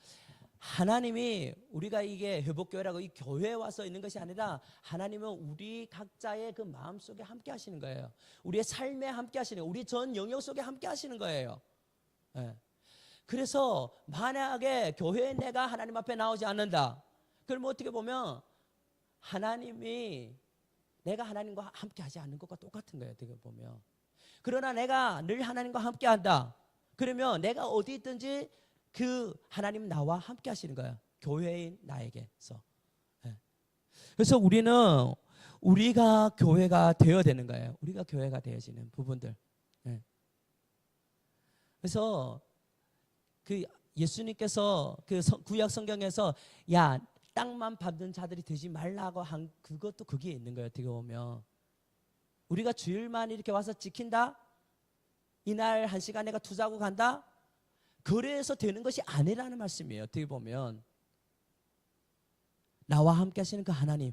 하나님이 우리가 이게 회복교회라고 이 교회에 와서 있는 것이 아니라 하나님은 우리 각자의 그 마음속에 함께 하시는 거예요. 우리의 삶에 함께 하시는 거예요. 우리 전 영역 속에 함께 하시는 거예요. 그래서 만약에 교회에 내가 하나님 앞에 나오지 않는다, 그럼 어떻게 보면 하나님이 내가 하나님과 함께 하지 않는 것과 똑같은 거예요. 어떻게 보면. 그러나 내가 늘 하나님과 함께 한다, 그러면 내가 어디 있든지 그 하나님 나와 함께 하시는 거예요. 교회인 나에게서. 그래서 우리가 교회가 되어야 되는 거예요. 우리가 교회가 되어지는 부분들. 그래서 그 예수님께서 그 구약 성경에서 야, 땅만 밟는 자들이 되지 말라고 한 그것도 거기에 있는 거예요. 어떻게 보면 우리가 주일만 이렇게 와서 지킨다, 이날 1시간 내가 투자하고 간다, 그래서 되는 것이 아니라는 말씀이에요. 어떻게 보면 나와 함께 하시는 그 하나님,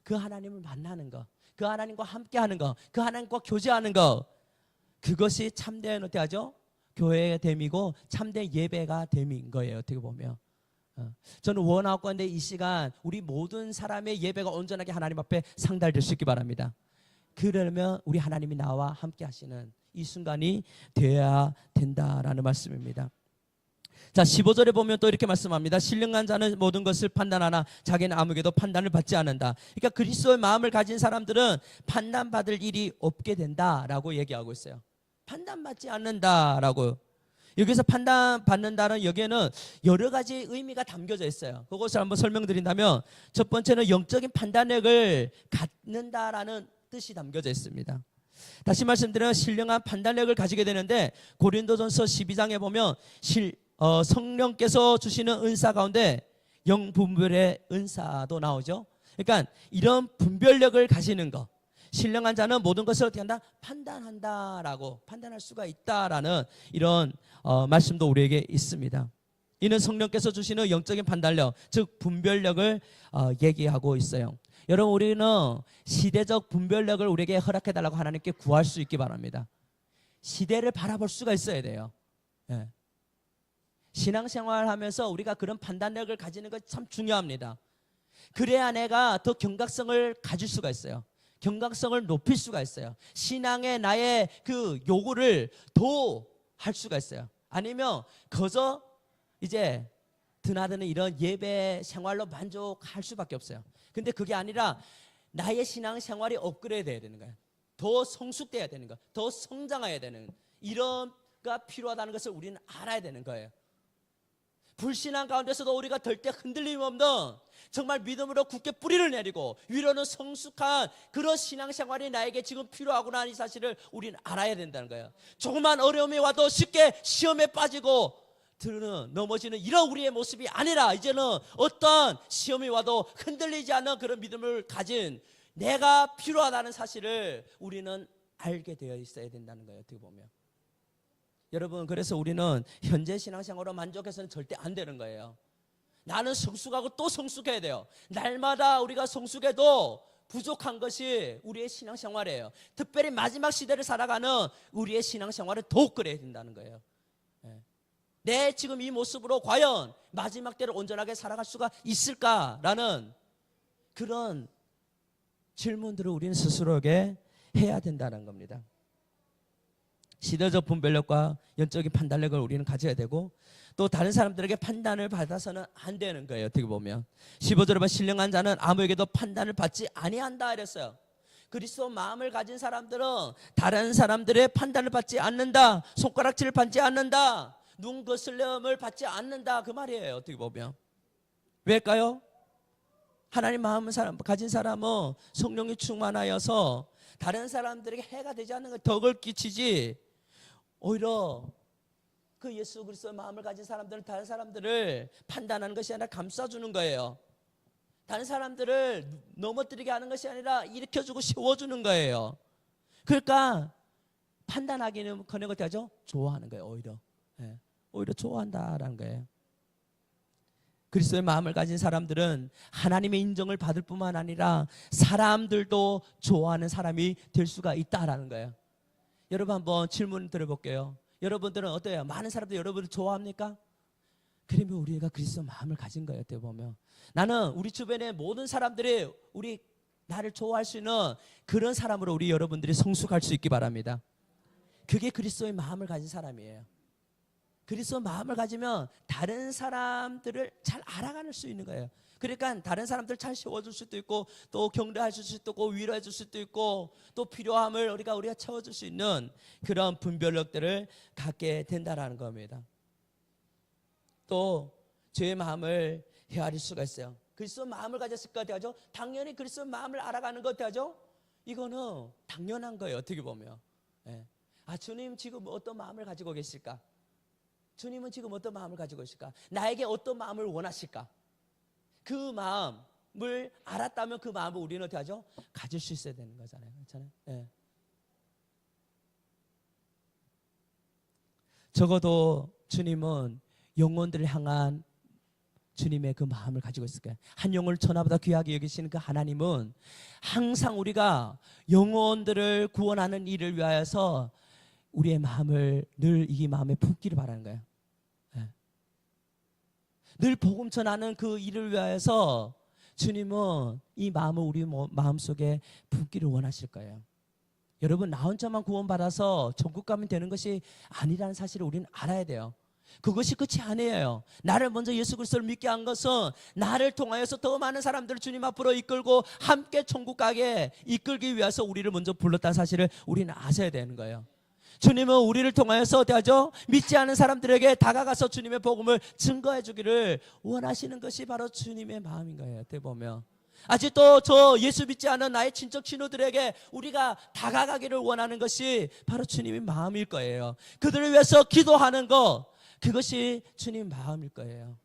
그 하나님을 만나는 것, 그 하나님과 함께 하는 것, 그 하나님과 교제하는 것, 그것이 참된 어떻게 하죠? 교회의 됨이고 참된 예배가 됨인 거예요. 어떻게 보면 저는 원하건대 이 시간 우리 모든 사람의 예배가 온전하게 하나님 앞에 상달될 수 있기 바랍니다. 그러면 우리 하나님이 나와 함께 하시는 이 순간이 되어야 된다라는 말씀입니다. 자, 15절에 보면 또 이렇게 말씀합니다. 신령한 자는 모든 것을 판단하나 자기는 아무에게도 판단을 받지 않는다. 그러니까 그리스도의 마음을 가진 사람들은 판단받을 일이 없게 된다라고 얘기하고 있어요. 판단받지 않는다라고. 여기서 판단받는다는 여기에는 여러 가지 의미가 담겨져 있어요. 그것을 한번 설명드린다면 첫 번째는 영적인 판단력을 갖는다라는 뜻이 담겨져 있습니다. 다시 말씀드리면 신령한 판단력을 가지게 되는데 고린도전서 12장에 보면 성령께서 주시는 은사 가운데 영분별의 은사도 나오죠. 그러니까 이런 분별력을 가지는 것, 신령한 자는 모든 것을 어떻게 한다? 판단한다라고, 판단할 수가 있다라는 이런 말씀도 우리에게 있습니다. 이는 성령께서 주시는 영적인 판단력, 즉 분별력을 얘기하고 있어요. 여러분, 우리는 시대적 분별력을 우리에게 허락해달라고 하나님께 구할 수 있기 바랍니다. 시대를 바라볼 수가 있어야 돼요. 예. 신앙생활 하면서 우리가 그런 판단력을 가지는 것 참 중요합니다. 그래야 내가 더 경각성을 가질 수가 있어요. 경각성을 높일 수가 있어요. 신앙의 나의 그 요구를 더 할 수가 있어요. 아니면 거저 이제 드나드는 이런 예배 생활로 만족할 수밖에 없어요. 근데 그게 아니라 나의 신앙생활이 업그레이드 돼야 되는 거예요. 더 성숙돼야 되는 거예요. 더 성장해야 되는, 이런가 필요하다는 것을 우리는 알아야 되는 거예요. 불신앙 가운데서도 우리가 절대 흔들림 없는 정말 믿음으로 굳게 뿌리를 내리고 위로는 성숙한 그런 신앙생활이 나에게 지금 필요하구나, 이 사실을 우리는 알아야 된다는 거예요. 조그만 어려움이 와도 쉽게 시험에 빠지고 넘어지는 이런 우리의 모습이 아니라, 이제는 어떤 시험이 와도 흔들리지 않는 그런 믿음을 가진 내가 필요하다는 사실을 우리는 알게 되어 있어야 된다는 거예요. 어떻게 보면 여러분, 그래서 우리는 현재 신앙생활로 만족해서는 절대 안 되는 거예요. 나는 성숙하고 또 성숙해야 돼요. 날마다 우리가 성숙해도 부족한 것이 우리의 신앙생활이에요. 특별히 마지막 시대를 살아가는 우리의 신앙생활을 더욱 그래야 된다는 거예요. 내 지금 이 모습으로 과연 마지막 때를 온전하게 살아갈 수가 있을까라는 그런 질문들을 우리는 스스로에게 해야 된다는 겁니다. 시대적 분별력과 영적인 판단력을 우리는 가져야 되고, 또 다른 사람들에게 판단을 받아서는 안 되는 거예요. 어떻게 보면 15절에 보면 신령한 자는 아무에게도 판단을 받지 아니한다 이랬어요. 그리스도 마음을 가진 사람들은 다른 사람들의 판단을 받지 않는다, 손가락질을 받지 않는다, 눈 거슬림을 받지 않는다, 그 말이에요. 어떻게 보면 왜일까요? 하나님 마음을 가진 사람은 성령이 충만하여서 다른 사람들에게 해가 되지 않는 것, 덕을 끼치지, 오히려 그 예수 그리스도의 마음을 가진 사람들은 다른 사람들을 판단하는 것이 아니라 감싸주는 거예요. 다른 사람들을 넘어뜨리게 하는 것이 아니라 일으켜주고 세워주는 거예요. 그러니까 판단하기는 커녕 어떻게 하죠? 좋아하는 거예요. 오히려 좋아한다라는 거예요. 그리스도의 마음을 가진 사람들은 하나님의 인정을 받을 뿐만 아니라 사람들도 좋아하는 사람이 될 수가 있다라는 거예요. 여러분, 한번 질문 드려볼게요. 여러분들은 어때요? 많은 사람들 여러분을 좋아합니까? 그러면 우리가 그리스도의 마음을 가진 거예요. 어떻게 보면 나는 우리 주변의 모든 사람들이 나를 좋아할 수 있는 그런 사람으로 우리 여러분들이 성숙할 수 있기 바랍니다. 그게 그리스도의 마음을 가진 사람이에요. 그리스도의 마음을 가지면 다른 사람들을 잘 알아갈 수 있는 거예요. 그러니까 다른 사람들 잘 세워줄 수도 있고, 또 격려해 줄 수도 있고, 위로해 줄 수도 있고, 또 필요함을 우리가 채워줄 수 있는 그런 분별력들을 갖게 된다라는 겁니다. 또 죄의 마음을 헤아릴 수가 있어요. 그리스도의 마음을 가졌을 것 같아요. 당연히 그리스도의 마음을 알아가는 것 같아요. 이거는 당연한 거예요. 어떻게 보면 주님 지금 어떤 마음을 가지고 계실까? 주님은 지금 어떤 마음을 가지고 있을까? 나에게 어떤 마음을 원하실까? 그 마음을 알았다면 그 마음을 우리는 어떻게 하죠? 가질 수 있어야 되는 거잖아요. 그렇잖아요. 적어도 주님은 영혼들을 향한 주님의 그 마음을 가지고 있을 거예요. 한 영혼을 천하보다 귀하게 여기시는 그 하나님은 항상 우리가 영혼들을 구원하는 일을 위하여서 우리의 마음을 늘 이 마음에 품기를 바라는 거예요. 늘 복음 전하는 그 일을 위하여서 주님은 이 마음을 우리 마음속에 품기를 원하실 거예요. 여러분, 나 혼자만 구원받아서 천국 가면 되는 것이 아니라는 사실을 우리는 알아야 돼요. 그것이 끝이 아니에요. 나를 먼저 예수 그리스도를 믿게 한 것은 나를 통하여서 더 많은 사람들을 주님 앞으로 이끌고 함께 천국 가게 이끌기 위해서 우리를 먼저 불렀다는 사실을 우리는 아셔야 되는 거예요. 주님은 우리를 통하여서 어떻게 하죠? 믿지 않은 사람들에게 다가가서 주님의 복음을 증거해 주기를 원하시는 것이 바로 주님의 마음인 거예요. 어떻게 보면 아직도 저 예수 믿지 않은 나의 친척 친구들에게 우리가 다가가기를 원하는 것이 바로 주님의 마음일 거예요. 그들을 위해서 기도하는 것, 그것이 주님 마음일 거예요.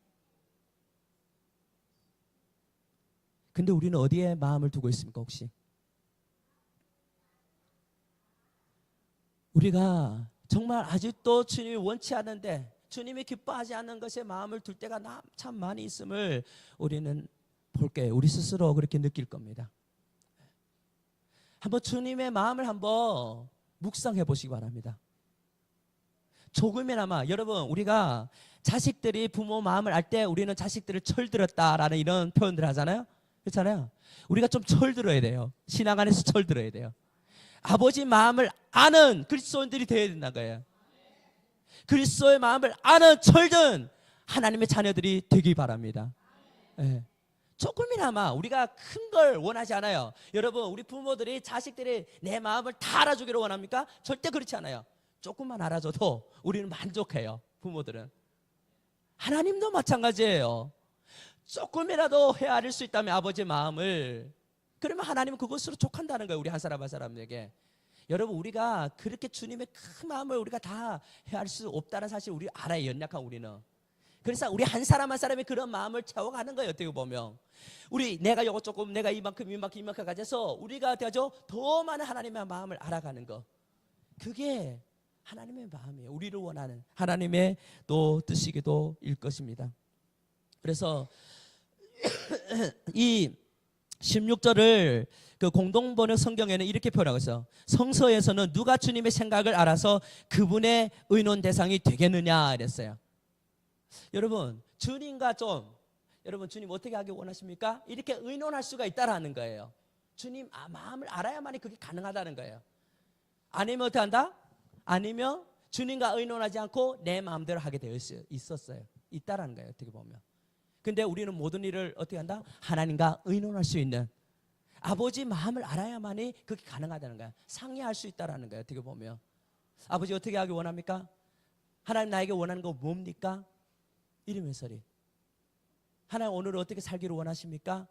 근데 우리는 어디에 마음을 두고 있습니까? 혹시 우리가 정말 아직도 주님이 원치 않는데 주님이 기뻐하지 않는 것에 마음을 둘 때가 참 많이 있음을 우리는 볼 거예요. 우리 스스로 그렇게 느낄 겁니다. 한번 주님의 마음을 한번 묵상해 보시기 바랍니다. 조금이나마 여러분, 우리가 자식들이 부모 마음을 알 때 우리는 자식들을 철들었다라는 이런 표현들 하잖아요. 그렇잖아요. 우리가 좀 철들어야 돼요. 신앙 안에서 철들어야 돼요. 아버지 마음을 아는 그리스도인들이 되어야 된다는 거예요. 그리스도의 마음을 아는 철든 하나님의 자녀들이 되기 바랍니다. 네. 조금이나마 우리가 큰 걸 원하지 않아요. 여러분, 우리 부모들이 자식들이 내 마음을 다 알아주기를 원합니까? 절대 그렇지 않아요. 조금만 알아줘도 우리는 만족해요. 부모들은. 하나님도 마찬가지예요. 조금이라도 헤아릴 수 있다면 아버지의 마음을, 그러면 하나님은 그것으로 족한다는 거예요. 우리 한 사람 한 사람에게. 여러분, 우리가 그렇게 주님의 큰 마음을 우리가 다 헤아릴 수 없다는 사실 우리 알아요. 연약한 우리는. 그래서 우리 한 사람 한 사람이 그런 마음을 채워가는 거예요. 어떻게 보면 내가 요거 조금, 내가 이만큼 가져서 우리가 더 많은 하나님의 마음을 알아가는 거, 그게 하나님의 마음이에요. 우리를 원하는 하나님의 또 뜻이기도 일 것입니다. 그래서 이 16절을 그 공동번역 성경에는 이렇게 표현하고 있어요. 성서에서는 누가 주님의 생각을 알아서 그분의 의논 대상이 되겠느냐 이랬어요. 여러분, 주님과 여러분, 주님 어떻게 하기 원하십니까? 이렇게 의논할 수가 있다라는 거예요. 주님 마음을 알아야만이 그게 가능하다는 거예요. 아니면 어떻게 한다? 아니면 주님과 의논하지 않고 내 마음대로 하게 되어 있었어요. 있다라는 거예요. 어떻게 보면. 근데 우리는 모든 일을 어떻게 한다? 하나님과 의논할 수 있는, 아버지 마음을 알아야만이 그게 가능하다는 거야. 상의할 수 있다라는 거예요. 어떻게 보면. 아버지 어떻게 하기 원합니까? 하나님 나에게 원하는 거 뭡니까? 이러면 소리. 하나님 오늘 어떻게 살기를 원하십니까?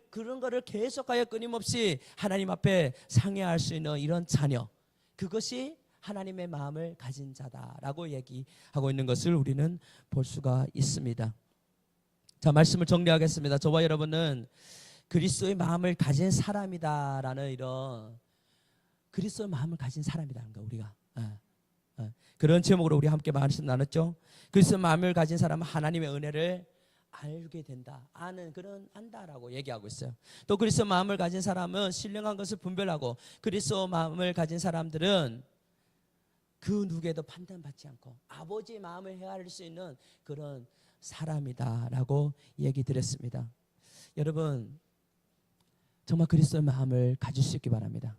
그런 거를 계속하여 끊임없이 하나님 앞에 상의할 수 있는 이런 자녀, 그것이 하나님의 마음을 가진 자다라고 얘기하고 있는 것을 우리는 볼 수가 있습니다. 자, 말씀을 정리하겠습니다. 저와 여러분은 그리스도의 마음을 가진 사람이다라는 이런, 그리스도의 마음을 가진 사람이라는 거, 우리가 그런 제목으로 우리 함께 말씀 나눴죠. 그리스도의 마음을 가진 사람은 하나님의 은혜를 알게 된다, 안다라고 얘기하고 있어요. 또 그리스도의 마음을 가진 사람은 신령한 것을 분별하고, 그리스도의 마음을 가진 사람들은 그 누구에도 판단받지 않고 아버지의 마음을 헤아릴 수 있는 그런 사람이다라고 얘기 드렸습니다. 여러분, 정말 그리스도의 마음을 가질 수 있기 바랍니다.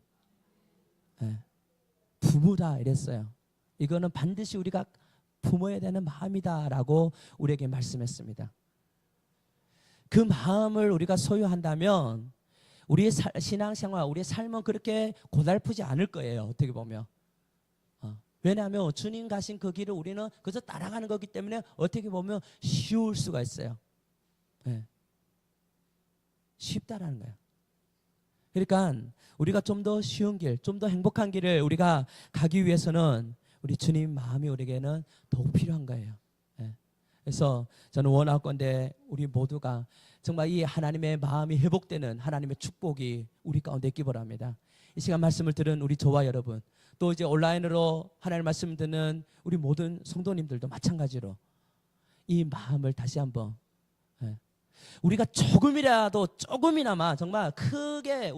부부다 이랬어요. 이거는 반드시 우리가 품어야 되는 마음이다라고 우리에게 말씀했습니다. 그 마음을 우리가 소유한다면 우리의 신앙생활, 우리의 삶은 그렇게 고달프지 않을 거예요. 어떻게 보면. 왜냐하면 주님 가신 그 길을 우리는 그저 따라가는 거기 때문에 어떻게 보면 쉬울 수가 있어요. 쉽다라는 거예요. 그러니까 우리가 좀 더 쉬운 길, 좀 더 행복한 길을 우리가 가기 위해서는 우리 주님 마음이 우리에게는 더욱 필요한 거예요. 그래서 저는 원하건대 우리 모두가 정말 이 하나님의 마음이 회복되는 하나님의 축복이 우리 가운데 있기 바랍니다. 이 시간 말씀을 들은 우리 저와 여러분, 또 이제 온라인으로 하나님의 말씀 듣는 우리 모든 성도님들도 마찬가지로 이 마음을 다시 한번, 우리가 조금이나마 정말 크게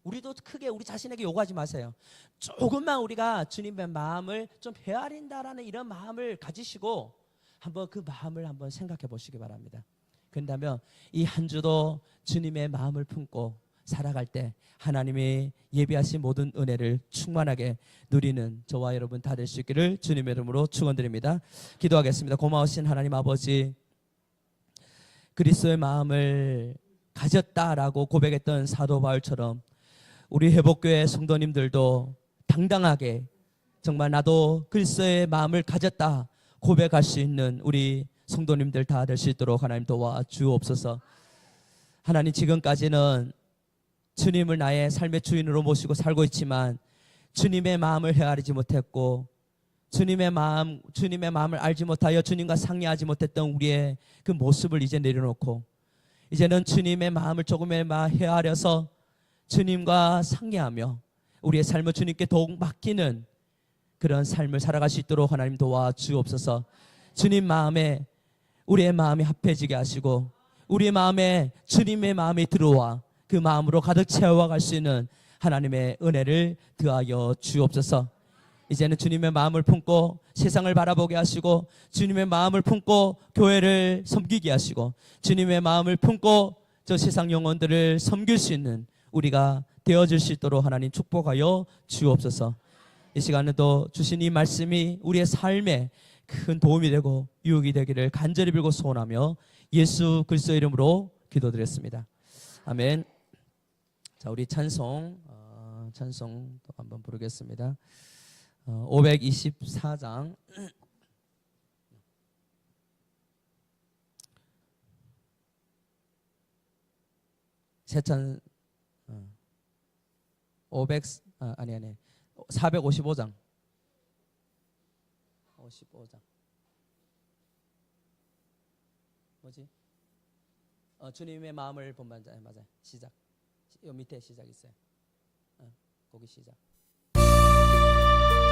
우리도 크게 우리 자신에게 요구하지 마세요. 조금만 우리가 주님의 마음을 좀 헤아린다라는 이런 마음을 가지시고 한번 그 마음을 한번 생각해 보시기 바랍니다. 그런다면 이 한 주도 주님의 마음을 품고 살아갈 때 하나님이 예비하신 모든 은혜를 충만하게 누리는 저와 여러분 다 될 수 있기를 주님의 이름으로 축원드립니다. 기도하겠습니다. 고마우신 하나님 아버지, 그리스도의 마음을 가졌다라고 고백했던 사도 바울처럼 우리 회복교회 성도님들도 당당하게 정말 나도 그리스도의 마음을 가졌다 고백할 수 있는 우리 성도님들 다 될 수 있도록 하나님 도와주옵소서. 하나님, 지금까지는 주님을 나의 삶의 주인으로 모시고 살고 있지만 주님의 마음을 헤아리지 못했고 주님의 마음을 알지 못하여 주님과 상의하지 못했던 우리의 그 모습을 이제 내려놓고 이제는 주님의 마음을 조금이나마 헤아려서 주님과 상의하며 우리의 삶을 주님께 더욱 맡기는 그런 삶을 살아갈 수 있도록 하나님 도와주옵소서. 주님 마음에 우리의 마음이 합해지게 하시고 우리의 마음에 주님의 마음이 들어와 그 마음으로 가득 채워갈 수 있는 하나님의 은혜를 더하여 주옵소서. 이제는 주님의 마음을 품고 세상을 바라보게 하시고 주님의 마음을 품고 교회를 섬기게 하시고 주님의 마음을 품고 저 세상 영혼들을 섬길 수 있는 우리가 되어질 수 있도록 하나님 축복하여 주옵소서. 이 시간에도 주신 이 말씀이 우리의 삶에 큰 도움이 되고 유익이 되기를 간절히 빌고 소원하며 예수 그리스도 이름으로 기도드렸습니다. 아멘. 자, 우리 찬송 또 한번 부르겠습니다. 524장 세찬 455장 55장 뭐지? 주님의 마음을 본반자 맞아요. 시작. 요 밑에 시작 있어요. 거기 시작.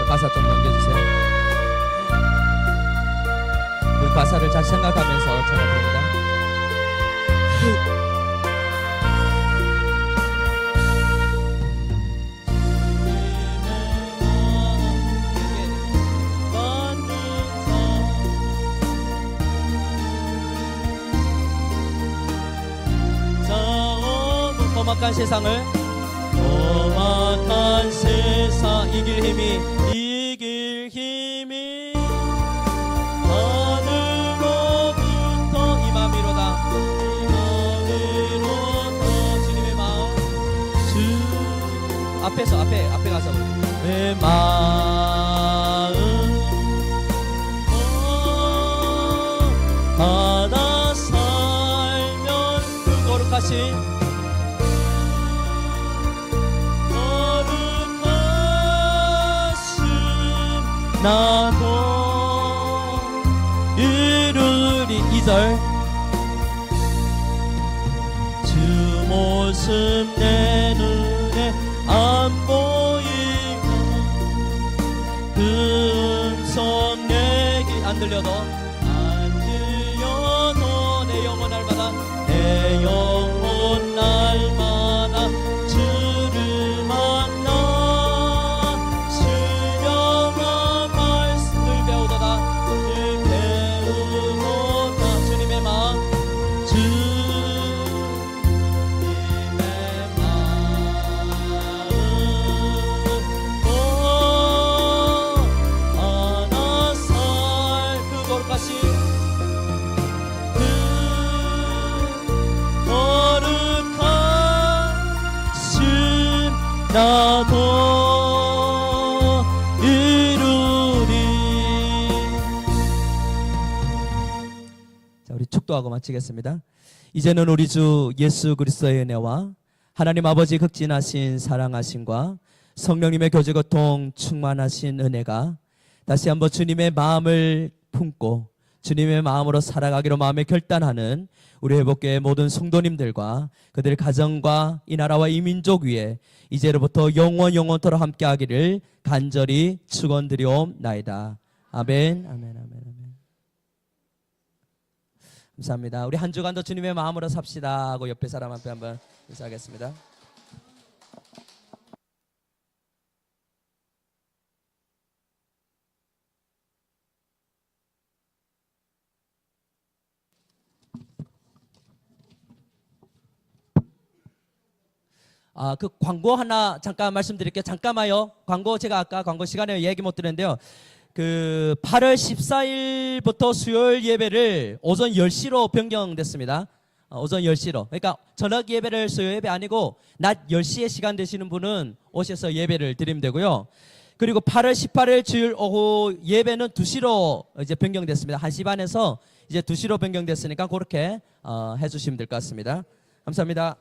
가사 좀 넘겨주세요. 우리 가사를 잘 생각하면서 찬양합니다. 험악한 세상을 험악한 세상 이길 힘이 하늘로부터 임함이로다. 주님의 마음 앞에 가서 내 마음 하나 살면 그 거룩하신 나도 이루리. 2절 주 모습 내 눈에 안 보이고 그 음성 내게 안 들려도 내 영혼 날마다 내 영혼 날마다 주를 만나 나도 이루리. 자, 우리 축도하고 마치겠습니다. 이제는 우리 주 예수 그리스도의 은혜와 하나님 아버지 극진하신 사랑하심과 성령님의 교제 교통 충만하신 은혜가 다시 한번 주님의 마음을 품고 주님의 마음으로 살아가기로 마음에 결단하는 우리 회복교회 모든 성도님들과 그들 가정과 이 나라와 이 민족 위에 이제로부터 영원토록 함께하기를 간절히 축원드리옵나이다. 아멘. 감사합니다. 우리 한 주간도 주님의 마음으로 삽시다 하고 옆에 사람 앞에 한번 인사하겠습니다. 그 광고 하나 잠깐 말씀드릴게요. 잠깐만요. 광고 제가 아까 광고 시간에 얘기 못 드렸는데요. 그 8월 14일부터 수요일 예배를 오전 10시로 변경됐습니다. 오전 10시로. 그러니까 저녁 예배를 수요 예배 아니고 낮 10시에 시간 되시는 분은 오셔서 예배를 드리면 되고요. 그리고 8월 18일 주일 오후 예배는 2시로 이제 변경됐습니다. 1시 반에서 이제 2시로 변경됐으니까 그렇게 해 주시면 될 것 같습니다. 감사합니다.